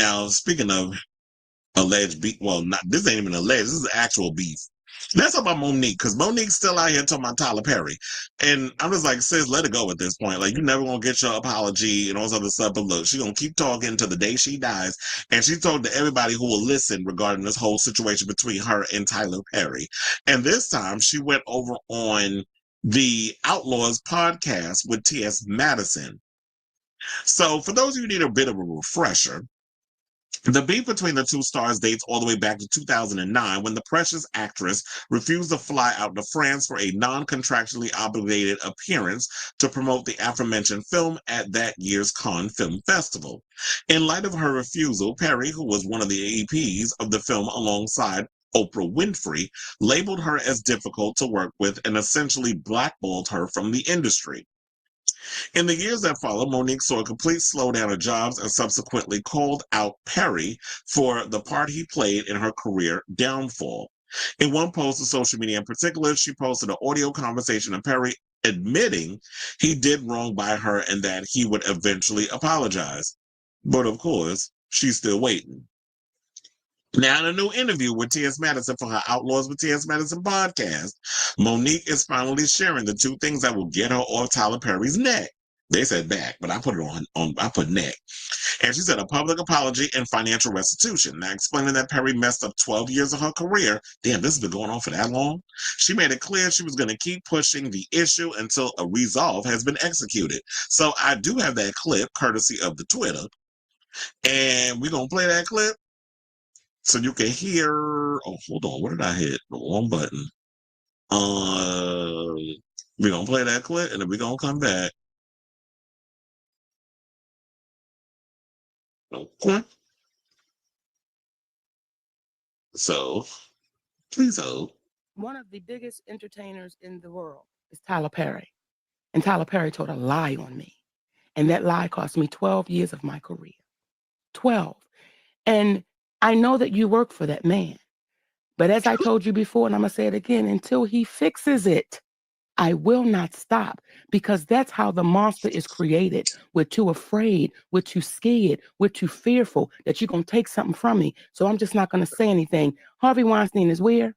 Now, speaking of alleged beef, well, not this ain't even alleged. This is actual beef. Let's talk about Monique, because Monique's still out here talking about Tyler Perry. And I'm just like, sis, let it go at this point. Like, you never gonna get your apology and all this other stuff. But look, she's gonna keep talking to the day she dies. And she told to everybody who will listen regarding this whole situation between her and Tyler Perry. And this time she went over on the Outlaws podcast with T.S. Madison. So for those of you who need a bit of a refresher, the beef between the two stars dates all the way back to 2009 when the Precious actress refused to fly out to France for a non-contractually obligated appearance to promote the aforementioned film at that year's Cannes Film Festival. In light of her refusal, Perry, who was one of the APs of the film alongside Oprah Winfrey, labeled her as difficult to work with and essentially blackballed her from the industry. In the years that followed, Monique saw a complete slowdown of jobs and subsequently called out Perry for the part he played in her career downfall. In one post on social media in particular, she posted an audio conversation of Perry admitting he did wrong by her and that he would eventually apologize. But of course, she's still waiting. Now, in a new interview with T.S. Madison for her Outlaws with T.S. Madison podcast, Monique is finally sharing the two things that will get her off Tyler Perry's neck. They said back, but I put it on I put neck. And she said a public apology and financial restitution. Now, explaining that Perry messed up 12 years of her career. Damn, this has been going on for that long. She made it clear she was going to keep pushing the issue until a resolve has been executed. So I do have that clip, courtesy of the Twitter. And we're going to play that clip so you can hear. Oh, hold on. What did I hit? The wrong button. We're gonna play that clip and then we're gonna come back. Okay. So please hold. One of the biggest entertainers in the world is Tyler Perry. And Tyler Perry told a lie on me. And that lie cost me 12 years of my career. 12. And I know that you work for that man. But as I told you before, and I'm going to say it again, until he fixes it, I will not stop, because that's how the monster is created. We're too afraid. We're too scared. We're too fearful that you're going to take something from me. So I'm just not going to say anything. Harvey Weinstein is where?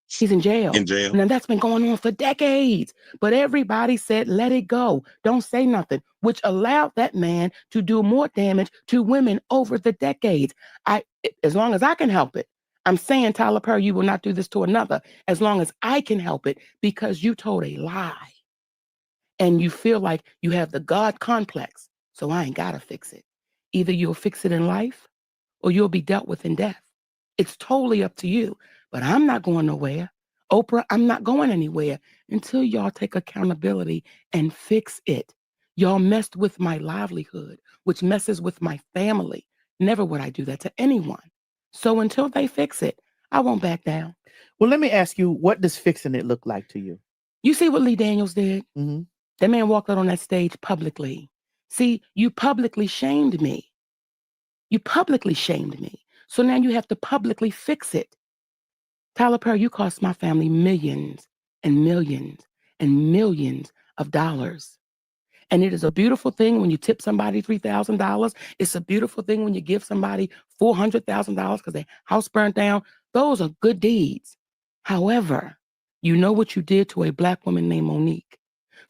He's in jail. In jail. Now, that's been going on for decades. But everybody said, let it go. Don't say nothing, which allowed that man to do more damage to women over the decades. As long as I can help it, I'm saying, Tyler Perry, you will not do this to another, as long as I can help it, because you told a lie. And you feel like you have the God complex. So I ain't got to fix it. Either you'll fix it in life or you'll be dealt with in death. It's totally up to you. But I'm not going nowhere. Oprah, I'm not going anywhere until y'all take accountability and fix it. Y'all messed with my livelihood, which messes with my family. Never would I do that to anyone. So until they fix it, I won't back down. Well, let me ask you, what does fixing it look like to you? You see what Lee Daniels did? Mm-hmm. That man walked out on that stage publicly. See, you publicly shamed me. You publicly shamed me. So now you have to publicly fix it. Tyler Perry, you cost my family millions and millions and millions of dollars. And it is a beautiful thing when you tip somebody $3,000. It's a beautiful thing when you give somebody $400,000 because their house burned down. Those are good deeds. However, you know what you did to a Black woman named Monique.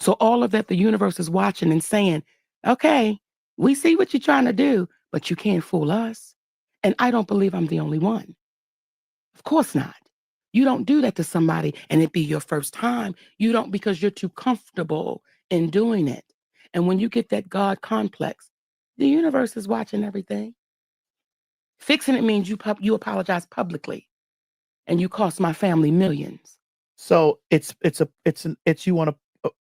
So all of that, the universe is watching and saying, okay, we see what you're trying to do, but you can't fool us. And I don't believe I'm the only one. Of course not. You don't do that to somebody and it be your first time. You don't, because you're too comfortable in doing it. And when you get that God complex, the universe is watching everything. Fixing it means you apologize publicly, and you cost my family millions. So it's you want to.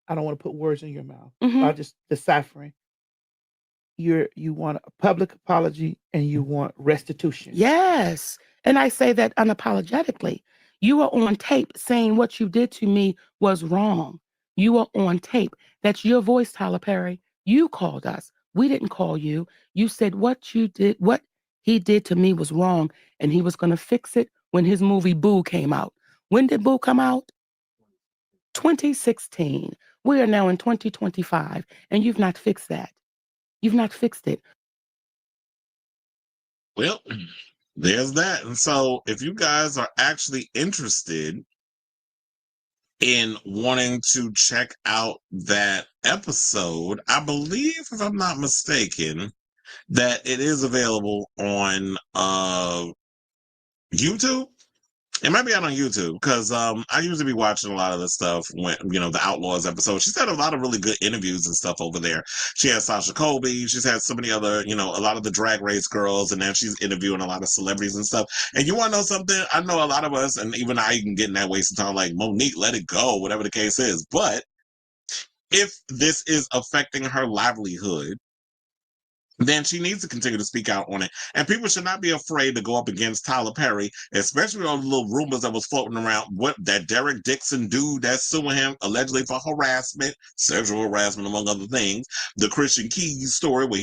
I don't want to put words in your mouth. Mhm. I'm just deciphering. You want a public apology and you want restitution. Yes. And I say that unapologetically. You are on tape saying what you did to me was wrong. You are on tape. That's your voice, Tyler Perry. You called us. We didn't call you. You said what he did to me was wrong, and he was going to fix it when his movie Boo came out. When did Boo come out? 2016. We are now in 2025, and you've not fixed that. You've not fixed it. Well, there's that. And so if you guys are actually interested in wanting to check out that episode, I believe, if I'm not mistaken, that it is available on YouTube. It might be out on YouTube because I usually be watching a lot of the stuff when, the Outlaws episode. She's had a lot of really good interviews and stuff over there. She has Sasha Colby. She's had so many other, a lot of the Drag Race girls, and now she's interviewing a lot of celebrities and stuff. And you want to know something? I know a lot of us, and even I can get in that way sometimes, like, Monique, let it go, whatever the case is. But if this is affecting her livelihood, then she needs to continue to speak out on it. And people should not be afraid to go up against Tyler Perry, especially on the little rumors that was floating around. What that Derek Dixon dude that's suing him allegedly for harassment, sexual harassment, among other things. The Christian Keys story where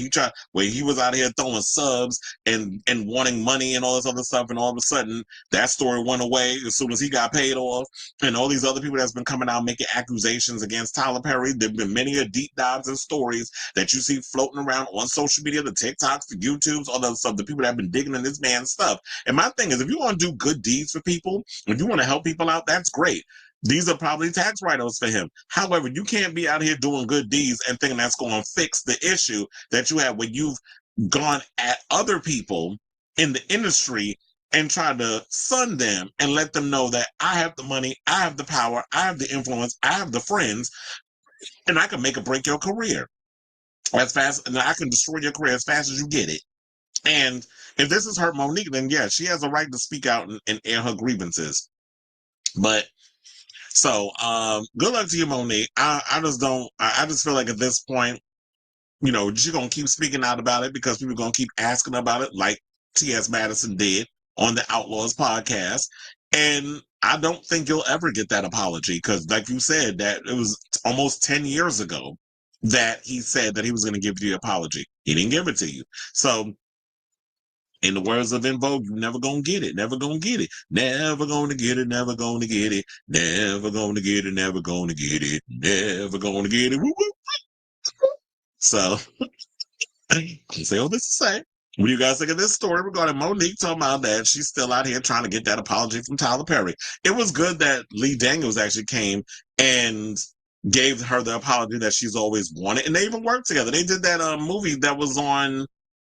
he was out here throwing subs and wanting money and all this other stuff, and all of a sudden that story went away as soon as he got paid off. And all these other people that's been coming out making accusations against Tyler Perry. There've been many deep dives and stories that you see floating around on social media, the TikToks, the YouTubes, all that stuff, the people that have been digging in this man's stuff. And my thing is, if you want to do good deeds for people, if you want to help people out, that's great. These are probably tax write-offs for him. However, you can't be out here doing good deeds and thinking that's going to fix the issue that you have when you've gone at other people in the industry and try to sun them and let them know that I have the money, I have the power, I have the influence, I have the friends, and I can make or break your career as fast, and I can destroy your career as fast as you get it. And if this has hurt Monique, then yeah, she has a right to speak out and air her grievances. But so, good luck to you, Monique. I just feel like at this point, she's gonna keep speaking out about it because people are gonna keep asking about it, like T.S. Madison did on the Outlaws podcast. And I don't think you'll ever get that apology because, like you said, that it was almost 10 years ago that he said that he was going to give you the apology. He didn't give it to you. So, in the words of En Vogue, you're never going to get it. Never going to get it. Never going to get it. Never going to get it. Never going to get it. Never going to get it. Never going to get it. Woo, woo. So, say all this to say, what do you guys think of this story regarding Monique talking about that she's still out here trying to get that apology from Tyler Perry? It was good that Lee Daniels actually came and gave her the apology that she's always wanted, and they even worked together. They did that movie that was on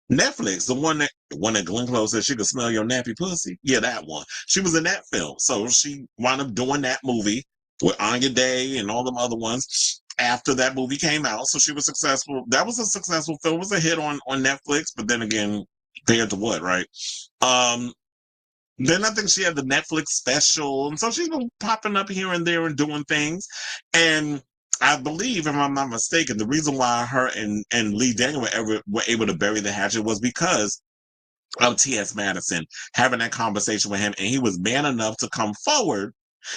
Netflix, the one that Glenn Close said she could smell your nappy pussy. Yeah, that one. She was in that film, so she wound up doing that movie with Anya Day and all them other ones after that movie came out. So she was successful. That was a successful film. It was a hit on Netflix, but then again, compared to what, right? Then I think she had the Netflix special, and so she's been popping up here and there and doing things. And I believe, if I'm not mistaken, the reason why her and Lee Daniel were able to bury the hatchet was because of T.S. Madison having that conversation with him, and he was man enough to come forward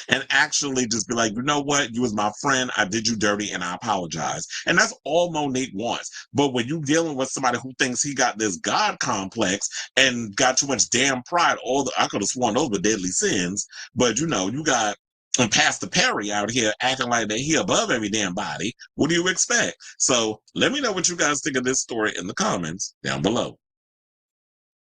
and actually just be like, you know what, you was my friend, I did you dirty, and I apologize. And that's all Monique wants. But when you're dealing with somebody who thinks he got this God complex and got too much damn pride, I could have sworn those were deadly sins, but you got Pastor Perry out here acting like that he above every damn body. What do you expect? So let me know what you guys think of this story in the comments down below.